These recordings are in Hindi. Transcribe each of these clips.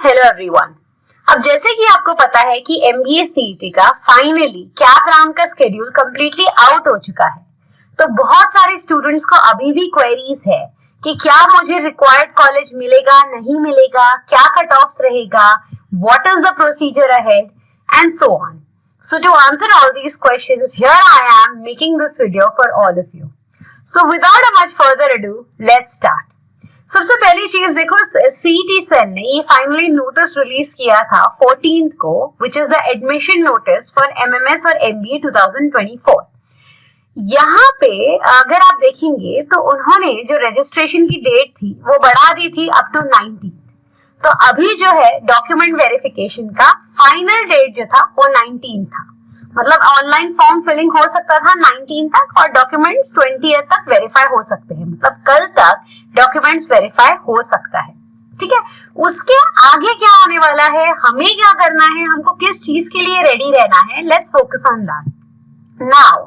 Hello everyone. अब जैसे कि आपको पता है कि एमबीए सीईटी का फाइनली कैप राउंड का शेड्यूल कंप्लीटली आउट हो चुका है, तो बहुत सारे स्टूडेंट्स को अभी भी क्वेरीज है कि क्या मुझे रिक्वायर्ड कॉलेज मिलेगा, नहीं मिलेगा, क्या कट ऑफ्स रहेगा, what is the procedure ahead and so on. So to answer all these questions, here I am making this video for all of you. So without a much further ado, let's start. सबसे पहली चीज देखो, सीईटी सेल ने ये फाइनली नोटिस रिलीज किया था 14th को, which is the admission notice for MMS और एमबीए 2024। यहाँ पे अगर आप देखेंगे तो उन्होंने जो रजिस्ट्रेशन की डेट थी वो बढ़ा दी थी अप टू 19th। तो अभी जो है डॉक्यूमेंट वेरिफिकेशन का फाइनल डेट जो था वो 19 था, मतलब ऑनलाइन फॉर्म फिलिंग हो सकता था 19 तक और डॉक्यूमेंट्स 20th तक वेरीफाई हो सकते हैं, मतलब कल तक डॉक्यूमेंट्स वेरीफाई हो सकता है। ठीक है, उसके आगे क्या होने वाला है, हमें क्या करना है, हमको किस चीज के लिए रेडी रहना है, let's focus on that. Now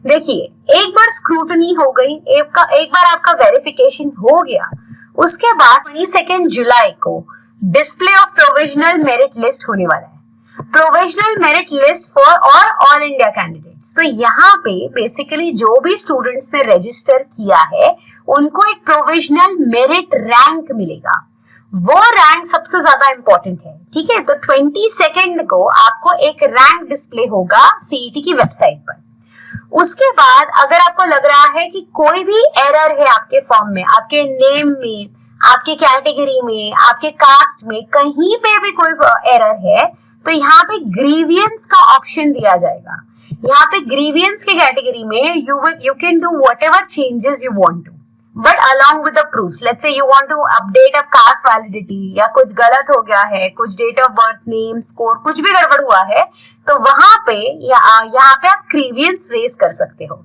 देखिए, एक बार स्क्रूटनी हो गई, एक बार आपका वेरिफिकेशन हो गया, उसके बाद 22 जुलाई को display of provisional merit list होने वाला है। Provisional merit list for all India candidates. तो यहाँ पे बेसिकली जो भी स्टूडेंट्स ने रजिस्टर किया है उनको एक प्रोविजनल मेरिट रैंक मिलेगा। वो रैंक सबसे ज्यादा इंपॉर्टेंट है। ठीक है, तो 22 को आपको एक रैंक डिस्प्ले होगा सीईटी की वेबसाइट पर। उसके बाद अगर आपको लग रहा है कि कोई भी एरर है आपके फॉर्म में, आपके नेम में, आपके कैटेगरी में, आपके कास्ट में, कहीं पे भी कोई एरर है, तो यहाँ पे ग्रीवियंस का ऑप्शन दिया जाएगा। यहाँ पे ग्रीवियंस के कैटेगरी में you can do whatever changes you want to, but along with the proofs. Let's say you want to update a caste validity, या कुछ गलत हो गया है, कुछ date of birth, name, score, कुछ भी गड़बड़ हुआ है, तो वहां पे यहाँ पे आप ग्रीवियंस रेज कर सकते हो।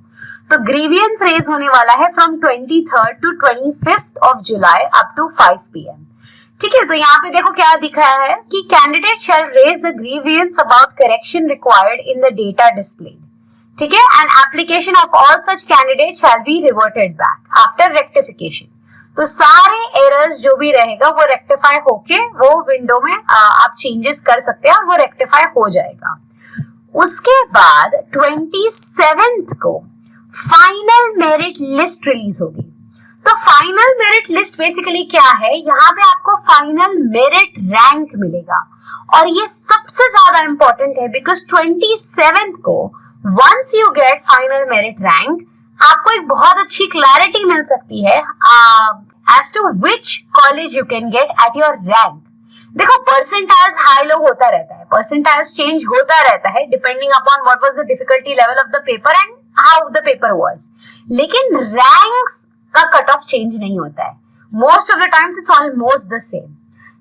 तो ग्रीवियंस रेज होने वाला है from 23rd to 25th of July up to 5 PM। ठीक है, तो यहाँ पे देखो क्या दिखाया है कि candidate shall raise the grievance about correction required in the data displayed. ठीक है, and application of all such candidate shall be reverted back after rectification. तो सारे एरर्स जो भी रहेगा वो रेक्टिफाई होके वो विंडो में आप चेंजेस कर सकते हैं और वो रेक्टिफाई हो जाएगा। उसके बाद 27th को फाइनल मेरिट लिस्ट रिलीज होगी। तो फाइनल मेरिट लिस्ट बेसिकली क्या है, यहाँ पे आपको फाइनल मेरिट रैंक मिलेगा और ये सबसे ज्यादा इंपॉर्टेंट है बिकॉज 27th को once you get final merit rank आपको एक बहुत अच्छी क्लैरिटी मिल सकती है as to which college you can get at your rank. देखो, परसेंटाइल्स हाई लो होता रहता है, परसेंटाइल्स चेंज होता रहता है depending upon what was the difficulty level of the paper and how the paper was, लेकिन रैंक्स का कट ऑफ चेंज नहीं होता है। Most of the times it's almost the same.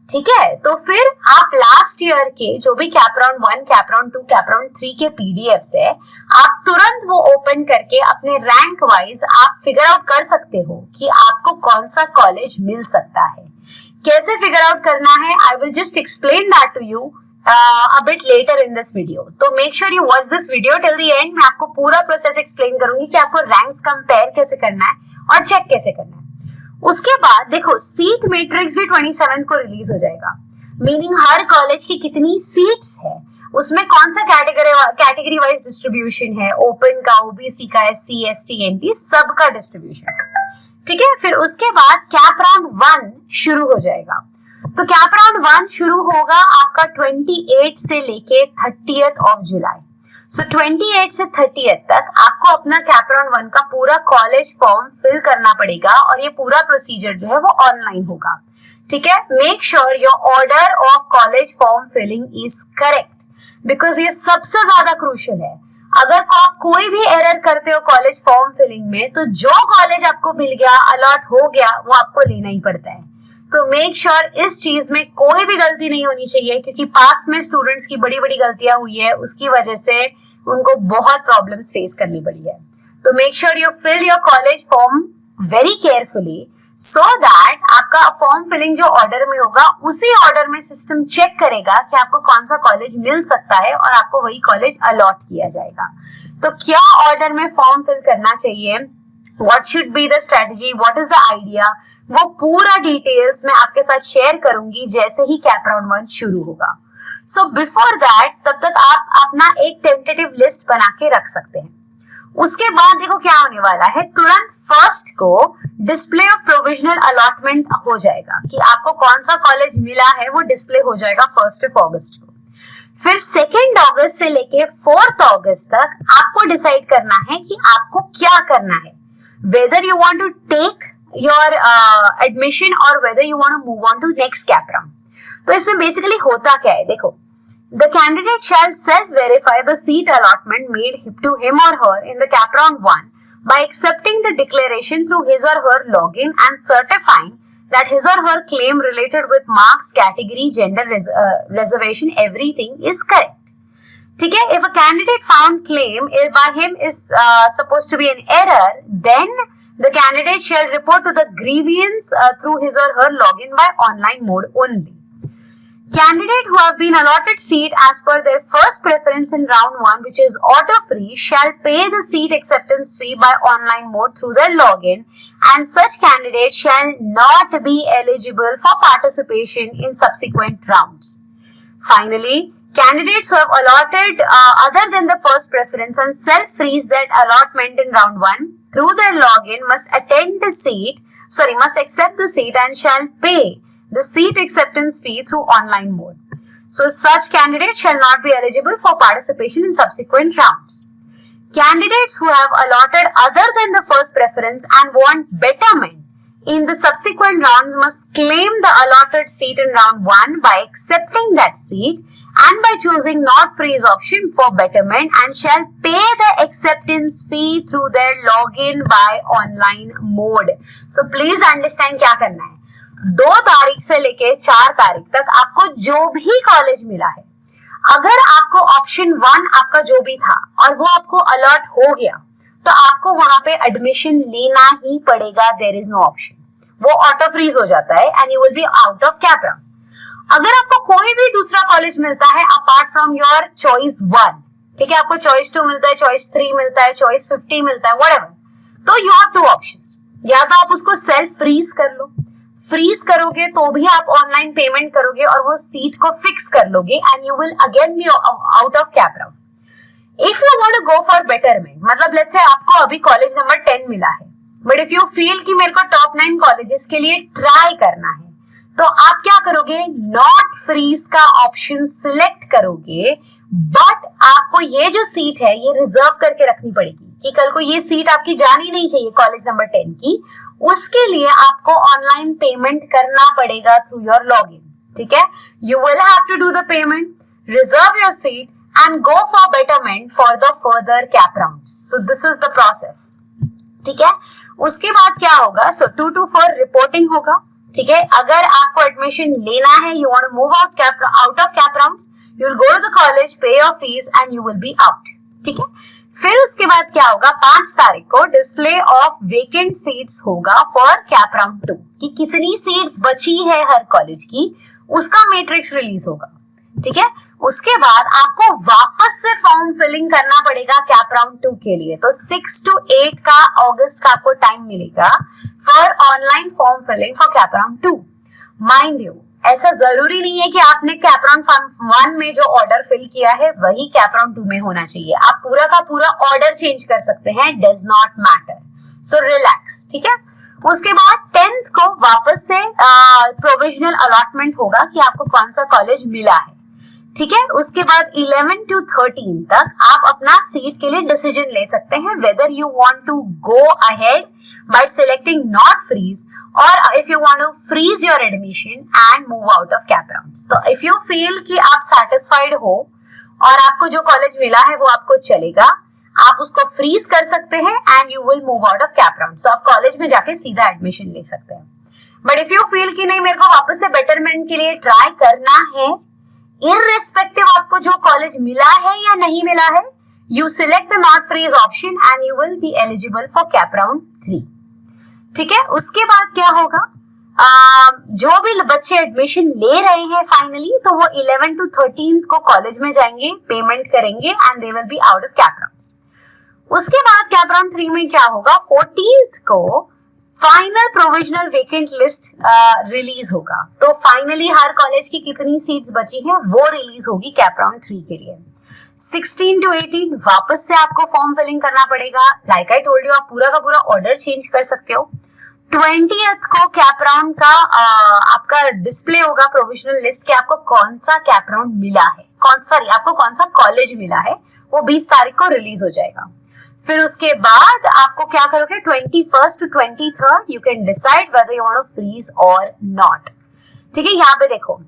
ठीक है, तो फिर आप लास्ट ईयर के जो भी cap round 1, cap round 2, cap round 3 के पीडीएफ्स है, आप तुरंत वो ओपन करके अपने रैंक वाइज आप फिगर आउट कर सकते हो कि आपको कौन सा कॉलेज मिल सकता है। कैसे फिगर आउट करना है, I will just explain that to you a bit later in this video. तो make sure you watch this video till the end। मैं आपको पूरा प्रोसेस एक्सप्लेन करूंगी कि आपको रैंक्स कंपेयर कैसे करना है और चेक कैसे करना है। उसके बाद देखो, सीट मैट्रिक्स भी 27 को रिलीज हो जाएगा, मीनिंग हर कॉलेज की कितनी सीट्स है, उसमें कौन सा कैटेगरी वाइज डिस्ट्रीब्यूशन है, ओपन का, ओबीसी का, एससी, एसटी, एनटी, सबका डिस्ट्रीब्यूशन। ठीक है, फिर उसके बाद कैप राउंड 1 शुरू हो जाएगा। तो कैप राउंड 1 शुरू होगा आपका 28 से लेके 30th of July। सो 28 से 30th तक आपको अपना कैप राउंड 1 का पूरा कॉलेज फॉर्म फिल करना पड़ेगा और ये पूरा प्रोसीजर जो है वो ऑनलाइन होगा। ठीक है, make sure your order of college form filling is correct because ये सबसे ज्यादा क्रूशियल है। अगर आप कोई भी एरर करते हो कॉलेज फॉर्म फिलिंग में, तो जो कॉलेज आपको मिल गया, अलॉट हो गया, वो आपको लेना ही पड़ता है। तो मेक श्योर इस चीज में कोई भी गलती नहीं होनी चाहिए, क्योंकि पास्ट में स्टूडेंट्स की बड़ी बड़ी गलतियां हुई है, उसकी वजह से उनको बहुत प्रॉब्लम्स फेस करनी पड़ी है। तो make sure you fill your college form very carefully so that आपका फॉर्म फिलिंग जो ऑर्डर में होगा उसी ऑर्डर में सिस्टम चेक करेगा कि आपको कौन सा कॉलेज मिल सकता है और आपको वही कॉलेज अलॉट किया जाएगा। तो क्या ऑर्डर में फॉर्म फिल करना चाहिए, what should be the strategy, what is the idea, वो पूरा डिटेल्स मैं आपके साथ शेयर करूंगी जैसे ही कैप राउंड 1 शुरू होगा। सो बिफोर दैट तब तक आप अपना एक टेंटेटिव लिस्ट बना के रख सकते हैं। उसके बाद देखो क्या होने वाला है, तुरंत फर्स्ट को डिस्प्ले ऑफ प्रोविजनल अलॉटमेंट हो जाएगा कि आपको कौन सा कॉलेज मिला है, वो डिस्प्ले हो जाएगा 1 अगस्त को। फिर 2 अगस्त से लेके 4 अगस्त तक आपको डिसाइड करना है कि आपको क्या करना है, whether you want to take your admission और whether you want to move on to next CAP round. तो इसमें बेसिकली होता क्या है, देखो, the candidate shall self-verify the seat allotment made to him or her in the cap round 1 by accepting the declaration through his or her login and certifying that his or her claim related with marks, category, gender, reservation, everything is correct. ठीक है, if a candidate found claim by him is supposed to be an error, then the candidate shall report to the grievance through his or her login by online mode only. Candidate who have been allotted seat as per their first preference in round 1, which is auto free, shall pay the seat acceptance fee by online mode through their login, and such candidate shall not be eligible for participation in subsequent rounds. Finally, candidates who have allotted other than the first preference and self-freeze that allotment in round 1 through their login must accept the seat and shall pay the seat acceptance fee through online mode. So such candidates shall not be eligible for participation in subsequent rounds. Candidates who have allotted other than the first preference and want betterment in the subsequent rounds must claim the allotted seat in round 1 by accepting that seat and by choosing not freeze option for betterment, and shall pay the acceptance fee through their login by online mode. So please understand क्या करना है। 2 तारीख से लेके 4 तारीख तक आपको जो भी कॉलेज मिला है, अगर आपको ऑप्शन 1 आपका जो भी था और वो आपको अलॉट हो गया, तो आपको वहां पे एडमिशन लेना ही पड़ेगा। देयर इज नो ऑप्शन, वो ऑटो फ्रीज हो जाता है and you will be out of CAP round. अगर आपको कोई भी दूसरा कॉलेज मिलता है अपार्ट फ्रॉम योर चॉइस 1, ठीक है, आपको चॉइस 2 मिलता है, चॉइस 3 मिलता है, चॉइस 50 मिलता है, व्हाटएवर, तो यू हैव 2 ऑप्शंस। या तो आप उसको सेल्फ फ्रीज कर लो, फ्रीज करोगे तो भी आप ऑनलाइन पेमेंट करोगे और वो सीट को फिक्स कर लोगे and you will again be out of CAP round. If you want to go for betterment, मतलब लेट्स से आपको अभी कॉलेज नंबर 10 मिला है, बट इफ यू फील कि मेरे को टॉप 9 कॉलेजेस के लिए ट्राई करना है, तो आप क्या करोगे, नॉट फ्रीज का ऑप्शन सिलेक्ट करोगे, बट आपको ये जो सीट है ये रिजर्व करके रखनी पड़ेगी कि कल को ये सीट आपकी जानी नहीं चाहिए कॉलेज नंबर 10 की। उसके लिए आपको ऑनलाइन पेमेंट करना पड़ेगा थ्रू योर लॉगिन, ठीक है। You will have to do the payment, reserve your seat and go for betterment for the further CAP rounds. So this is the process, ठीक है। उसके बाद क्या होगा, सो 2 to 4 रिपोर्टिंग होगा, ठीक है। अगर आपको एडमिशन लेना है, you want to move out of CAP rounds, you will go to the college, pay your fees and you will be out, ठीक है। फिर उसके बाद क्या होगा, 5 तारीख को डिस्प्ले ऑफ वेकेंट सीट्स होगा फॉर कैप राउंड 2, कि कितनी सीट्स बची है हर कॉलेज की, उसका मैट्रिक्स रिलीज होगा, ठीक है। उसके बाद आपको वापस से फॉर्म फिलिंग करना पड़ेगा कैप राउंड 2 के लिए। तो 6 to 8 का अगस्त का आपको टाइम मिलेगा for online form filling for CAP round 2। Mind you, ऐसा जरूरी नहीं है कि आपने कैप राउंड 1 में जो ऑर्डर फिल किया है वही कैप राउंड 2 में होना चाहिए। आप पूरा का पूरा ऑर्डर चेंज कर सकते हैं, does not matter, so relax, ठीक है। उसके बाद 10th को वापस से प्रोविजनल अलॉटमेंट होगा कि आपको कौन सा कॉलेज मिला है, ठीक है। उसके बाद 11 to 13 तक आप अपना सीट के लिए डिसीजन ले सकते हैं, whether you want to go ahead by selecting not freeze और if you want to freeze your admission and move out of CAP rounds. तो इफ यू फील कि आप सेटिस्फाइड हो और आपको जो कॉलेज मिला है वो आपको चलेगा, आप उसको फ्रीज कर सकते हैं and you will move out of CAP rounds. तो आप कॉलेज में जाके सीधा एडमिशन ले सकते हैं। बट इफ यू फील कि नहीं, मेरे को वापस से बेटरमेंट के लिए ट्राई करना है, इररिस्पेक्टिव आपको जो कॉलेज मिला है या नहीं मिला है, you select the not freeze option and you will be eligible for CAP round 3, ठीक है। उसके बाद क्या होगा, जो भी बच्चे एडमिशन ले रहे हैं फाइनली, तो वो 11 to 13 को कॉलेज में जाएंगे, पेमेंट करेंगे and they will be out of CAP round. उसके बाद कैप राउंड 3 में क्या होगा, 14th को final provisional vacant list release होगा। तो फाइनली हर कॉलेज की कितनी सीट्स बची हैं वो रिलीज होगी कैप राउंड 3 के लिए। 16 to 18 वापस से आपको फॉर्म फिलिंग करना पड़ेगा। लाइक आई टोल्ड यू, आप पूरा का पूरा ऑर्डर चेंज कर सकते हो। 20th को कैप राउंड का आपका डिस्प्ले होगा प्रोविजनल लिस्ट के, आपको कौन सा कैप राउंड मिला है, आपको कौन सा कॉलेज मिला है, वो 20 तारीख को रिलीज हो जाएगा। फिर उसके बाद आपको क्या करोगे, 21st to 23rd you can decide whether you want to freeze और नॉट। ठीक है, यहाँ पे देखो,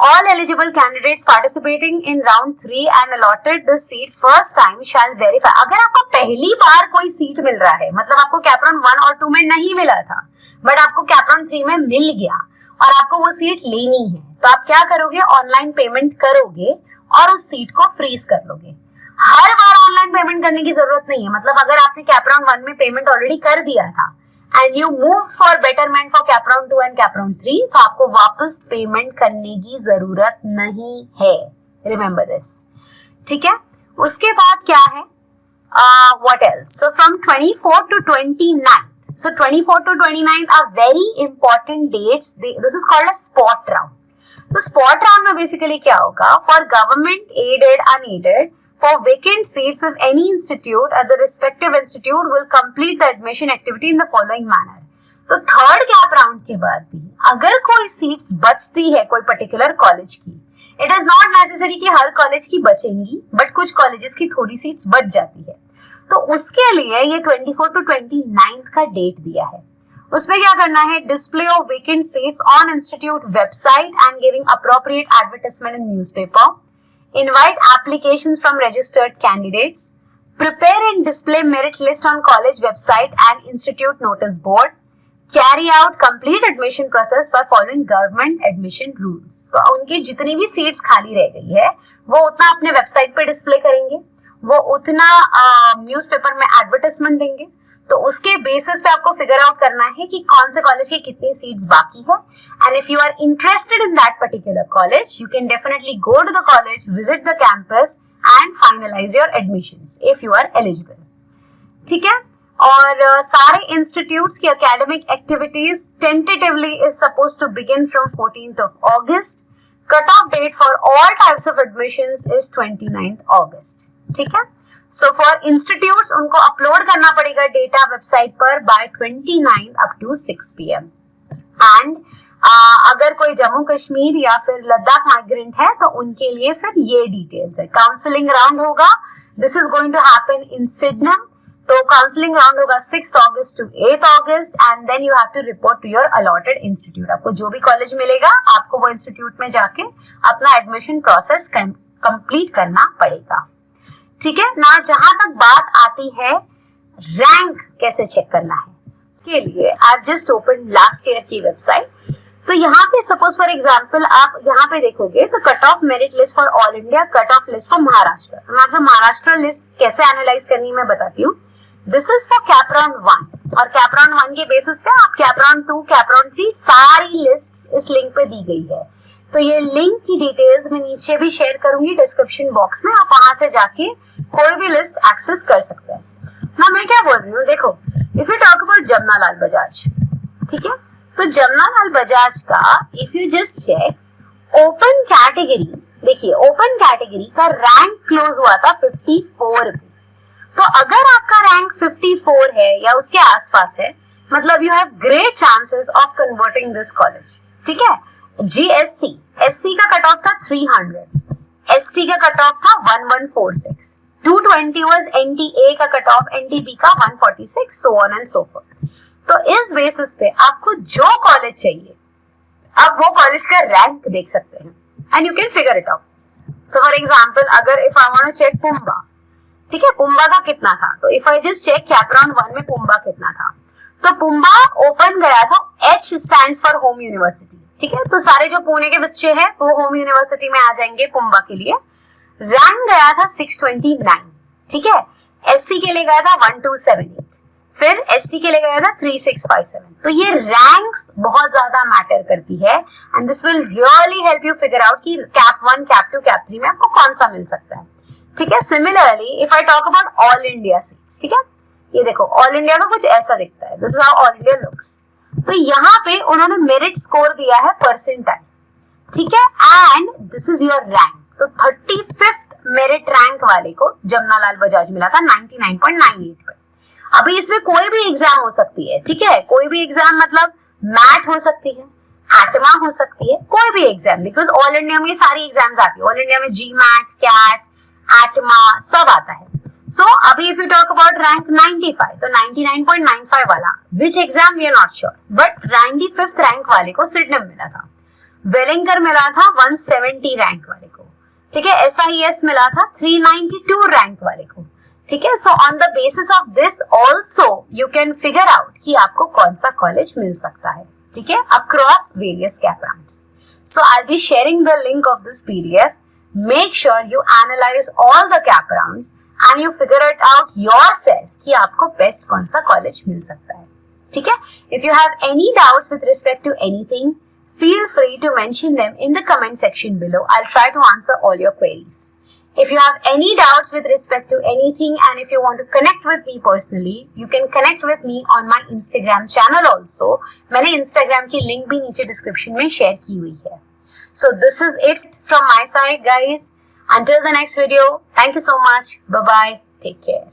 all eligible candidates participating in round 3 and allotted the seat first time shall verify। अगर आपको पहली बार कोई सीट मिल रहा है, मतलब आपको कैप राउंड 1 और 2 में नहीं मिला था बट आपको कैप राउंड 3 में मिल गया और आपको वो सीट लेनी है, तो आप क्या करोगे, ऑनलाइन पेमेंट करोगे और उस सीट को फ्रीज कर लोगे। हर बार ऑनलाइन पेमेंट करने की जरूरत नहीं है। मतलब अगर आपने कैप राउंड 1 में पेमेंट ऑलरेडी कर दिया था and you move for betterment for CAP round 2 and cap round 3, तो आपको वापस पेमेंट करने की जरूरत नहीं है। Remember this. ठीक है, उसके बाद क्या है, what else, so from 24 to 29, so 24 to 29 are very important dates. This is called a spot round. तो स्पॉट राउंड में बेसिकली क्या होगा, for government aided unaided for vacant seats of any institute at the respective institute will complete the admission activity in the following manner। तो थर्ड कैप राउंड के बाद भी अगर कोई सीट्स बचती है कोई पर्टिकुलर कॉलेज की, इट इज नॉट नेसेसरी कि हर कॉलेज की बचेंगी, बट कुछ कॉलेजेस की थोड़ी सीट्स बच जाती है, तो उसके लिए ये 24 to 29 का डेट दिया है। उसमें क्या करना है, display of vacant seats on institute website and giving appropriate advertisement in newspaper, invite applications from registered candidates, prepare and display merit list on college website and institute notice board, carry out complete admission process by following government admission rules। तो उनकी जितनी भी सीट्स खाली रह गई है वो उतना अपने वेबसाइट पे डिस्प्ले करेंगे, वो उतना न्यूज़पेपर में एडवर्टाइजमेंट देंगे। तो उसके बेसिस पे आपको फिगर आउट करना है कि कौन से कॉलेज की कितनी सीट्स बाकी है, and if you are interested in that particular college you can definitely go to the college, visit the campus and finalize your admissions if you are eligible। ठीक है, और सारे इंस्टीट्यूट्स की academic activities tentatively is supposed to begin from 14th of August। Cut off date for all types of admissions is 29th August। ठीक है, सो फॉर इंस्टीट्यूट्स उनको अपलोड करना पड़ेगा डेटा वेबसाइट पर by 29 up to 6 PM। And अगर कोई जम्मू कश्मीर या फिर लद्दाख माइग्रेंट है तो उनके लिए फिर ये डिटेल्स है। काउंसलिंग राउंड होगा, this is going to happen in Sydenham. तो काउंसलिंग राउंड होगा 6th August to 8th August and then you have to report to your allotted institute. आपको जो भी कॉलेज मिलेगा आपको वो इंस्टीट्यूट में जाके अपना एडमिशन प्रोसेस कंप्लीट करना पड़ेगा। ठीक है ना, जहां तक बात आती है रैंक कैसे चेक करना है के लिए, I have just open last year की वेबसाइट। तो यहाँ पे सपोज फॉर एग्जांपल आप यहाँ पे देखोगे तो cut off merit list for all India, cut off list for Maharashtra. मैं आपको महाराष्ट्र लिस्ट कैसे एनालाइज करनी मैं बताती हूँ। This is for CAP round 1 और कैप राउंड 1 के बेसिस पे आप कैप राउंड 2, कैप राउंड 3 सारी लिस्ट इस लिंक पे दी गई है। तो ये लिंक की डिटेल्स मैं नीचे भी शेयर करूंगी डिस्क्रिप्शन बॉक्स में, आप वहां से जाके कोई भी लिस्ट एक्सेस कर सकते हैं ना। मैं क्या बोल रही हूँ, देखो if you talk about Jamnalal Bajaj, ठीक है, तो जमनालाल बजाज का if you just check open category, देखिए ओपन कैटेगरी का रैंक क्लोज हुआ था 54 पे। तो अगर आपका रैंक 54 है या उसके आसपास है, मतलब you have great chances of converting this college. ठीक है, GSC, SC का कट ऑफ था 300, ST का कट ऑफ था 1146, 220 वाज NTA का कट ऑफ, NTB का 146, so on and so forth। तो इस बेसिस पे आपको जो कॉलेज चाहिए आप वो कॉलेज का रैंक देख सकते हैं and you can figure it out. So for example अगर if I want to check PUMBA, ठीक है, पुम्बा का कितना था, तो if I just check CAP round 1 में पुम्बा कितना था, तो पुम्बा ओपन गया था, H stands for home university. ठीक है, तो सारे जो पुणे के बच्चे हैं वो होम यूनिवर्सिटी में आ जाएंगे पुम्बा के लिए। रैंक गया था 629, ठीक है, SC के लिए गया था 1278, फिर ST के लिए गया था 3657। तो ये रैंक्स बहुत ज्यादा मैटर करती है and this will really help you figure out कि कैप 1, कैप 2, कैप 3 में आपको कौन सा मिल सकता है। ठीक है, similarly if I talk about all India seats, ठीक है, ये देखो ऑल इंडिया का कुछ ऐसा दिखता है, this is how all India looks. तो यहाँ पे उन्होंने मेरिट स्कोर दिया है परसेंटाइल, ठीक है, and this is your rank. तो 35th मेरिट रैंक वाले को जमनालाल बजाज मिला था 99.98 पे। अभी इसमें कोई भी एग्जाम हो सकती है, ठीक है, कोई भी एग्जाम मतलब मैट हो सकती है, एटमा हो सकती है, कोई भी एग्जाम, बिकॉज ऑल इंडिया में सारी एग्जाम्स आती है। ऑल इंडिया में जी मैट, कैट, एटमा सब आता है। सो अभी if you talk about rank 95, तो 99.95 वाला which exam we are not sure, but 95th rank वाले को सिडनम मिला था, वेलिंगर मिला था 170 रैंक वाले को, ठीक है, SIS मिला था 392 रैंक वाले को, ठीक है। So on the basis of this also you can figure out कि आपको कौन सा कॉलेज मिल सकता है, ठीक है, across various cap rounds. So I will be sharing the link of this PDF. Make sure you analyze all the cap rounds and you figure it out yourself कि आपको बेस्ट कौन सा कॉलेज मिल सकता है, ठीक है। If you have any doubts with respect to anything, feel free to mention them in the comment section below. I'll try to answer all your queries. If you have any doubts with respect to anything and if you want to connect with me personally, you can connect with me on my Instagram channel also. मैंने Instagram की लिंक भी नीचे डिस्क्रिप्शन में शेयर की हुई है। So this is it from my side, guys. Until the next video, thank you so much. Bye-bye. Take care.